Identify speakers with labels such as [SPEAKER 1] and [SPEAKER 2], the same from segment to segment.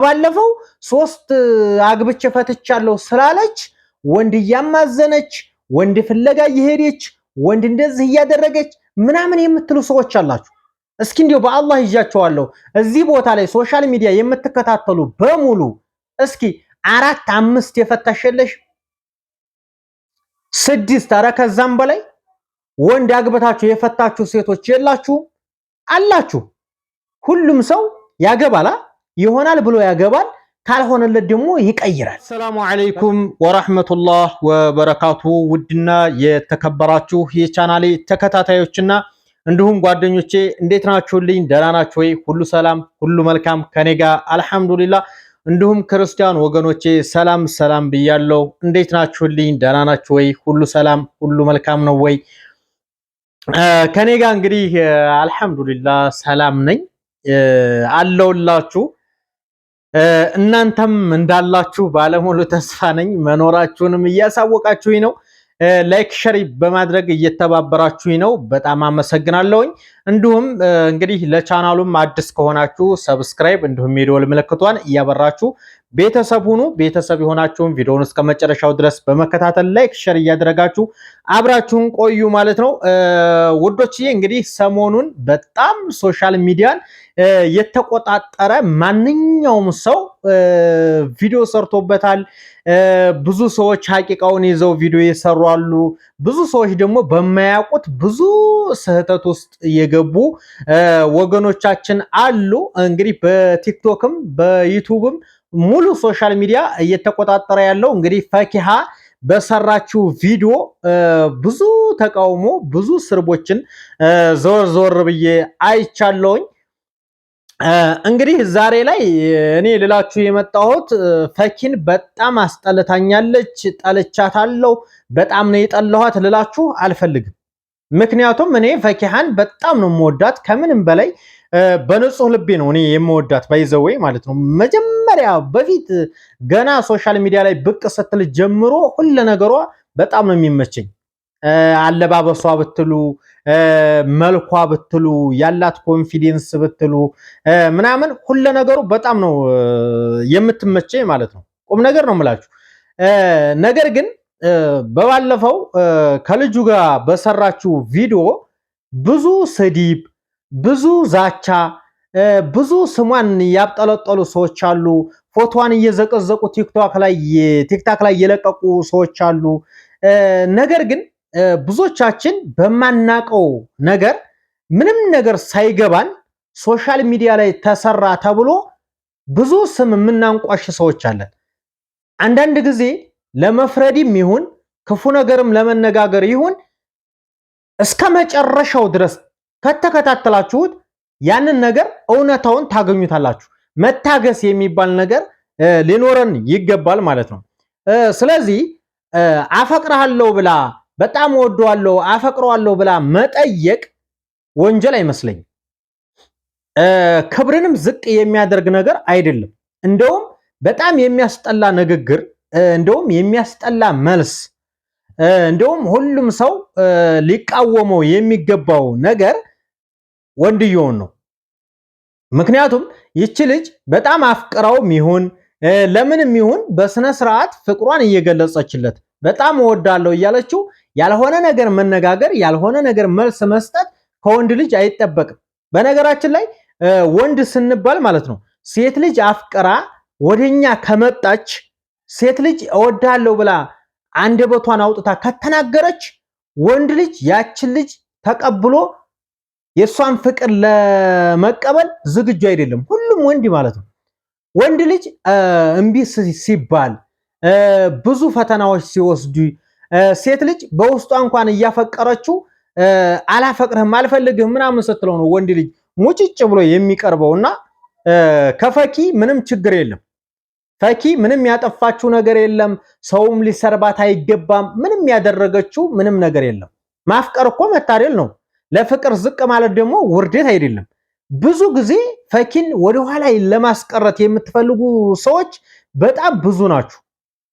[SPEAKER 1] ባለፈው 3 አግብቼ ፈትቻለሁ ስላለች ወንድ እያማዘነች ወንድ ፍለጋ እየሄደች ወንድ እንደዚህ እያደረገች ምናምን የምትሉ ሰዎች አላችሁ። እስኪ እንዲው በአላህ ይጃቸዋለሁ እዚህ ቦታ ላይ ሶሻል ሚዲያ የምትከታተሉ በሙሉ እስኪ 4 5 የፈታሸለሽ 6 ኧረ ከዛም በላይ ወንድ አግብታችሁ የፈታችሁ ሴቶች የላችሁ አላችሁ። ሁሉም ሰው ያገባላ ይሆናል ብሎ ያገባል ካልሆነለት ደግሞ ይቀይራል። ሰላሙ አለይኩም ወራህመቱላህ ወበረካቱ። ውድና የተከበራችሁ የቻናሌ ተከታታዮችና እንዲሁም ጓደኞቼ እንዴት ናችሁልኝ? ደህና ናችሁ ወይ? ሁሉ ሰላም ሁሉ መልካም ከኔ ጋር አልሐምዱሊላህ። እንዲሁም ክርስቲያን ወገኖቼ ሰላም ሰላም ብያለሁ። እንዴት ናችሁልኝ? ደህና ናችሁ ወይ? ሁሉ ሰላም ሁሉ መልካም ነው ወይ? ከኔ ጋር እንግዲህ አልሐምዱሊላህ ሰላም ነኝ አለውላችሁ። እናንተም እንዳላችሁ ባለሙሉ ተስፋ ነኝ። መኖራችሁንም እያሳወቃችሁኝ ነው። ላይክ ሸር በማድረግ እየተባበራችሁኝ ነው። በጣም አመሰግናለሁኝ። እንዲሁም እንግዲህ ለቻናሉም አዲስ ከሆናችሁ ሰብስክራይብ እንዲሁም የደወል ምልክቷን እያበራችሁ ቤተሰብ ሁኑ። ቤተሰብ የሆናችሁም ቪዲዮውን እስከ መጨረሻው ድረስ በመከታተል ላይክ ሸር እያደረጋችሁ አብራችሁን ቆዩ ማለት ነው። ውዶችዬ እንግዲህ ሰሞኑን በጣም ሶሻል ሚዲያን የተቆጣጠረ ማንኛውም ሰው ቪዲዮ ሰርቶበታል። ብዙ ሰዎች ሐቂቃውን ይዘው ቪዲዮ የሰሩ አሉ። ብዙ ሰዎች ደግሞ በማያውቁት ብዙ ስህተት ውስጥ የገቡ ወገኖቻችን አሉ። እንግዲህ በቲክቶክም በዩቲዩብም ሙሉ ሶሻል ሚዲያ እየተቆጣጠረ ያለው እንግዲህ ፈኪሃ በሰራችው ቪዲዮ ብዙ ተቃውሞ ብዙ ስርቦችን ዘወር ብዬ አይቻለሁኝ። እንግዲህ ዛሬ ላይ እኔ ልላችሁ የመጣሁት ፈኪን በጣም አስጠልታኛለች፣ ጠልቻታለሁ፣ በጣም ነው የጠላኋት ልላችሁ አልፈልግም። ምክንያቱም እኔ ፈኪሃን በጣም ነው የምወዳት፣ ከምንም በላይ በንጹህ ልቤ ነው እኔ የምወዳት ባይዘወይ ማለት ነው። መጀመሪያ በፊት ገና ሶሻል ሚዲያ ላይ ብቅ ስትል ጀምሮ ሁሉ ነገሯ በጣም ነው የሚመቸኝ። አለባበሷ ብትሉ መልኳ ብትሉ ያላት ኮንፊደንስ ብትሉ ምናምን ሁሉ ነገሩ በጣም ነው የምትመቸኝ ማለት ነው። ቁም ነገር ነው የምላችሁ። ነገር ግን በባለፈው ከልጁ ጋር በሰራችው ቪዲዮ ብዙ ስድብ፣ ብዙ ዛቻ፣ ብዙ ስሟን ያብጠለጠሉ ሰዎች አሉ። ፎቶዋን እየዘቀዘቁ ቲክታክ ላይ የለቀቁ ሰዎች አሉ። ነገር ግን ብዙዎቻችን በማናቀው ነገር ምንም ነገር ሳይገባን ሶሻል ሚዲያ ላይ ተሰራ ተብሎ ብዙ ስም የምናንቋሽ ሰዎች አለን። አንዳንድ ጊዜ ለመፍረድም ይሁን ክፉ ነገርም ለመነጋገር ይሁን እስከ መጨረሻው ድረስ ከተከታተላችሁት ያንን ነገር እውነታውን ታገኙታላችሁ። መታገስ የሚባል ነገር ሊኖረን ይገባል ማለት ነው። ስለዚህ አፈቅርሃለሁ ብላ በጣም ወደዋለሁ አፈቅረዋለሁ ብላ መጠየቅ ወንጀል አይመስለኝም። ክብርንም ዝቅ የሚያደርግ ነገር አይደለም። እንደውም በጣም የሚያስጠላ ንግግር፣ እንደውም የሚያስጠላ መልስ፣ እንደውም ሁሉም ሰው ሊቃወመው የሚገባው ነገር ወንድየውን ነው። ምክንያቱም ይቺ ልጅ በጣም አፍቅራውም ይሁን ለምንም ይሁን በስነ ስርዓት ፍቅሯን እየገለጸችለት በጣም እወዳለሁ እያለችው ያልሆነ ነገር መነጋገር ያልሆነ ነገር መልስ መስጠት ከወንድ ልጅ አይጠበቅም። በነገራችን ላይ ወንድ ስንባል ማለት ነው ሴት ልጅ አፍቅራ ወደኛ ከመጣች ሴት ልጅ እወዳለሁ ብላ አንደበቷን አውጥታ ከተናገረች ወንድ ልጅ ያችን ልጅ ተቀብሎ የሷን ፍቅር ለመቀበል ዝግጁ አይደለም። ሁሉም ወንድ ማለት ነው። ወንድ ልጅ እምቢ ሲባል ብዙ ፈተናዎች ሲወስዱ ሴት ልጅ በውስጧ እንኳን እያፈቀረችው አላፈቅርህም አልፈልግህም ምናምን ስትለው ነው ወንድ ልጅ ሙጭጭ ብሎ የሚቀርበውና ከፈኪ ምንም ችግር የለም። ፈኪ ምንም ያጠፋችው ነገር የለም። ሰውም ሊሰርባት አይገባም። ምንም ያደረገችው ምንም ነገር የለም። ማፍቀር እኮ መታደል ነው። ለፍቅር ዝቅ ማለት ደግሞ ውርደት አይደለም። ብዙ ጊዜ ፈኪን ወደኋላ ለማስቀረት የምትፈልጉ ሰዎች በጣም ብዙ ናችሁ።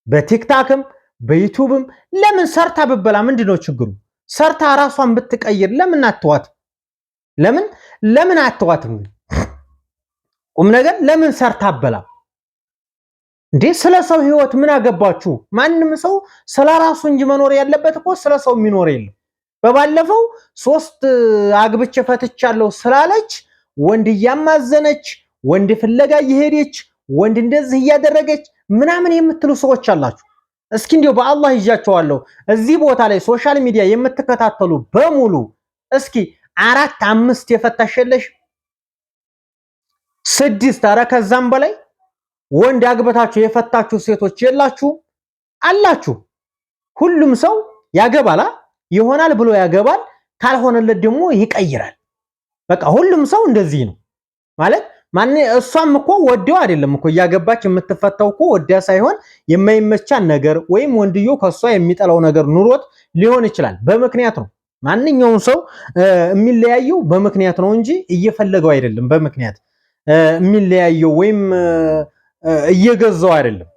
[SPEAKER 1] በቲክታክም በዩቲዩብም ለምን ሰርታ ብበላ ምንድነው ችግሩ? ሰርታ ራሷን ብትቀይር ለምን አትዋትም? ለምን አትዋትም? ቁም ነገር ለምን ሰርታ አበላ? እንዴ ስለ ሰው ህይወት ምን አገባችሁ? ማንም ሰው ስለራሱ እንጂ መኖር ያለበት እኮ ስለ ሰው የሚኖር የለም። በባለፈው 3 አግብቼ ፈትቻለሁ ስላለች ወንድ እያማዘነች ወንድ ፍለጋ እየሄደች ወንድ እንደዚህ እያደረገች ምናምን የምትሉ ሰዎች አላችሁ። እስኪ እንዲያው በአላህ ይዣቸዋለሁ እዚህ ቦታ ላይ ሶሻል ሚዲያ የምትከታተሉ በሙሉ እስኪ 4 5 የፈታሸለሽ 6 ኧረ ከዛም በላይ ወንድ አግበታችሁ የፈታችሁ ሴቶች የላችሁ አላችሁ። ሁሉም ሰው ያገባላ ይሆናል ብሎ ያገባል፣ ካልሆነለት ደግሞ ይቀይራል። በቃ ሁሉም ሰው እንደዚህ ነው ማለት ማን እሷም እኮ ወዲው አይደለም እኮ እያገባች የምትፈታው እኮ ወዲያ ሳይሆን የማይመቻን ነገር ወይም ወንድዮ ከሷ የሚጠላው ነገር ኑሮት ሊሆን ይችላል። በምክንያት ነው። ማንኛውም ሰው የሚለያየው በምክንያት ነው እንጂ እየፈለገው አይደለም። በምክንያት የሚለያየው ወይም እየገዛው አይደለም።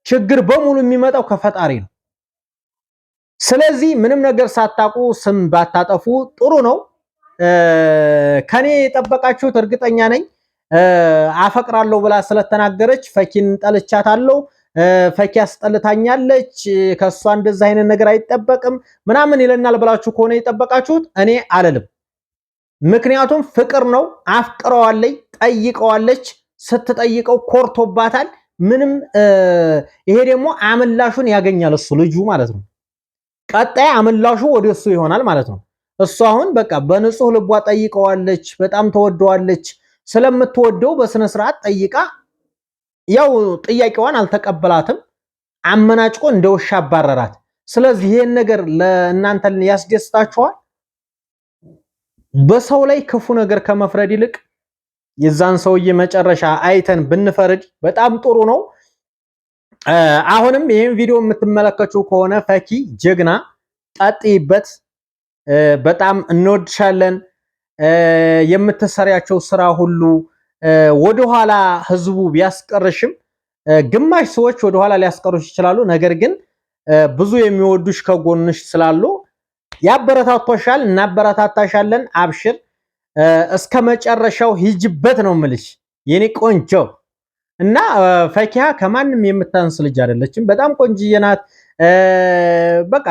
[SPEAKER 1] ችግር በሙሉ የሚመጣው ከፈጣሪ ነው። ስለዚህ ምንም ነገር ሳታቁ ስም ባታጠፉ ጥሩ ነው። ከኔ የጠበቃችሁት እርግጠኛ ነኝ አፈቅራለሁ ብላ ስለተናገረች ፈኪን ጠልቻታለሁ፣ ፈኪ አስጠልታኛለች፣ ከሷ እንደዛ አይነት ነገር አይጠበቅም ምናምን ይለናል ብላችሁ ከሆነ የጠበቃችሁት እኔ አልልም። ምክንያቱም ፍቅር ነው። አፍቅረዋለች፣ ጠይቀዋለች፣ ስትጠይቀው ኮርቶባታል። ምንም ይሄ ደግሞ አምላሹን ያገኛል እሱ ልጁ ማለት ነው። ቀጣይ አምላሹ ወደሱ ይሆናል ማለት ነው። እሱ አሁን በቃ በንጹህ ልቧ ጠይቀዋለች፣ በጣም ተወደዋለች። ስለምትወደው በስነ ስርዓት ጠይቃ ያው ጥያቄዋን አልተቀበላትም፣ አመናጭቆ እንደውሻ አባረራት። ስለዚህ ይሄን ነገር ለእናንተ ያስደስታችኋል? በሰው ላይ ክፉ ነገር ከመፍረድ ይልቅ የዛን ሰውዬ መጨረሻ አይተን ብንፈርድ በጣም ጥሩ ነው። አሁንም ይሄን ቪዲዮ የምትመለከቱ ከሆነ ፈኪ ጀግና፣ ቀጥይበት፣ በጣም እንወድሻለን። የምትሰሪያቸው ስራ ሁሉ ወደኋላ ህዝቡ ቢያስቀርሽም ግማሽ ሰዎች ወደኋላ ሊያስቀርሽ ይችላሉ። ነገር ግን ብዙ የሚወዱሽ ከጎንሽ ስላሉ ያበረታቷሻል፣ እናበረታታሻለን። አብሽር፣ እስከ መጨረሻው ሂጅበት ነው የምልሽ የኔ ቆንጆ። እና ፈኪሃ ከማንም የምታንስ ልጅ አይደለችም። በጣም ቆንጅዬ ናት። በቃ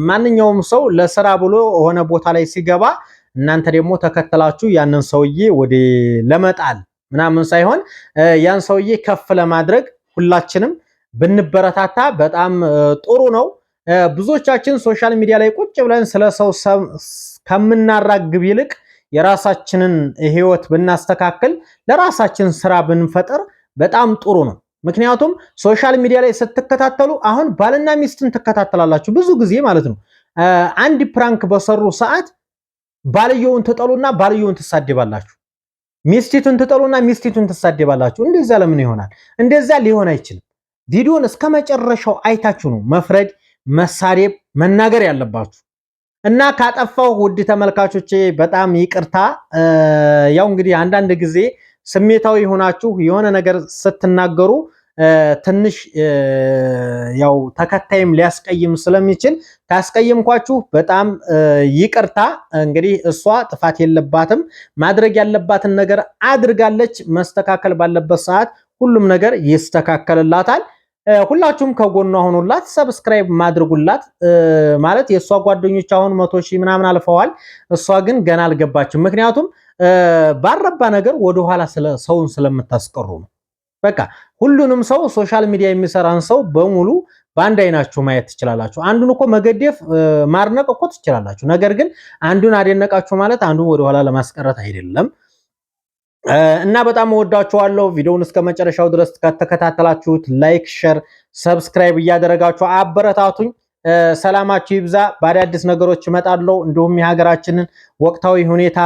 [SPEAKER 1] ማንኛውም ሰው ለስራ ብሎ ሆነ ቦታ ላይ ሲገባ እናንተ ደግሞ ተከተላችሁ ያንን ሰውዬ ወደ ለመጣል ምናምን ሳይሆን ያን ሰውዬ ከፍ ለማድረግ ሁላችንም ብንበረታታ በጣም ጥሩ ነው። ብዙዎቻችን ሶሻል ሚዲያ ላይ ቁጭ ብለን ስለ ሰው ከምናራግብ ይልቅ የራሳችንን ህይወት ብናስተካክል ለራሳችን ስራ ብንፈጥር በጣም ጥሩ ነው። ምክንያቱም ሶሻል ሚዲያ ላይ ስትከታተሉ አሁን ባልና ሚስትን ትከታተላላችሁ ብዙ ጊዜ ማለት ነው። አንድ ፕራንክ በሰሩ ሰዓት ባልየውን ትጠሉና ባልየውን ትሳደባላችሁ፣ ሚስቲቱን ትጠሉና ሚስቲቱን ትሳደባላችሁ። እንደዛ ለምን ይሆናል? እንደዛ ሊሆን አይችልም። ቪዲዮን እስከ መጨረሻው አይታችሁ ነው መፍረድ፣ መሳደብ፣ መናገር ያለባችሁ። እና ካጠፋው ውድ ተመልካቾቼ በጣም ይቅርታ። ያው እንግዲህ አንዳንድ ጊዜ ስሜታዊ ሆናችሁ የሆነ ነገር ስትናገሩ ትንሽ ያው ተከታይም ሊያስቀይም ስለሚችል ካስቀይምኳችሁ በጣም ይቅርታ። እንግዲህ እሷ ጥፋት የለባትም፣ ማድረግ ያለባትን ነገር አድርጋለች። መስተካከል ባለበት ሰዓት ሁሉም ነገር ይስተካከልላታል። ሁላችሁም ከጎኗ ሆኑላት፣ ሰብስክራይብ ማድርጉላት። ማለት የእሷ ጓደኞች አሁን 100,000 ምናምን አልፈዋል፣ እሷ ግን ገና አልገባችም። ምክንያቱም ባረባ ነገር ወደኋላ ሰውን ስለምታስቀሩ ነው። በቃ ሁሉንም ሰው ሶሻል ሚዲያ የሚሰራን ሰው በሙሉ በአንድ አይናችሁ ማየት ትችላላችሁ። አንዱን እኮ መገደፍ ማርነቅ እኮ ትችላላችሁ። ነገር ግን አንዱን አደነቃችሁ ማለት አንዱን ወደኋላ ለማስቀረት አይደለም። እና በጣም ወዳችኋለሁ። ቪዲዮውን እስከ መጨረሻው ድረስ ከተከታተላችሁት ላይክ፣ ሼር፣ ሰብስክራይብ እያደረጋችሁ አበረታቱኝ። ሰላማችሁ ይብዛ። በአዳዲስ ነገሮች እመጣለሁ። እንዲሁም የሀገራችንን ወቅታዊ ሁኔታ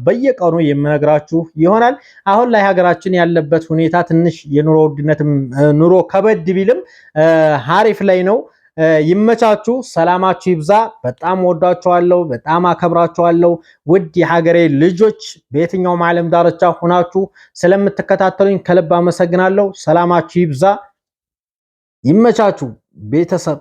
[SPEAKER 1] በየቀኑ የምነግራችሁ ይሆናል። አሁን ላይ ሀገራችን ያለበት ሁኔታ ትንሽ የኑሮ ውድነትም ኑሮ ከበድ ቢልም ሀሪፍ ላይ ነው። ይመቻችሁ። ሰላማችሁ ይብዛ። በጣም ወዳችኋለሁ። በጣም አከብራችኋለሁ። ውድ የሀገሬ ልጆች በየትኛውም ዓለም ዳርቻ ሆናችሁ ስለምትከታተሉኝ ከልብ አመሰግናለሁ። ሰላማችሁ ይብዛ። ይመቻችሁ ቤተሰብ።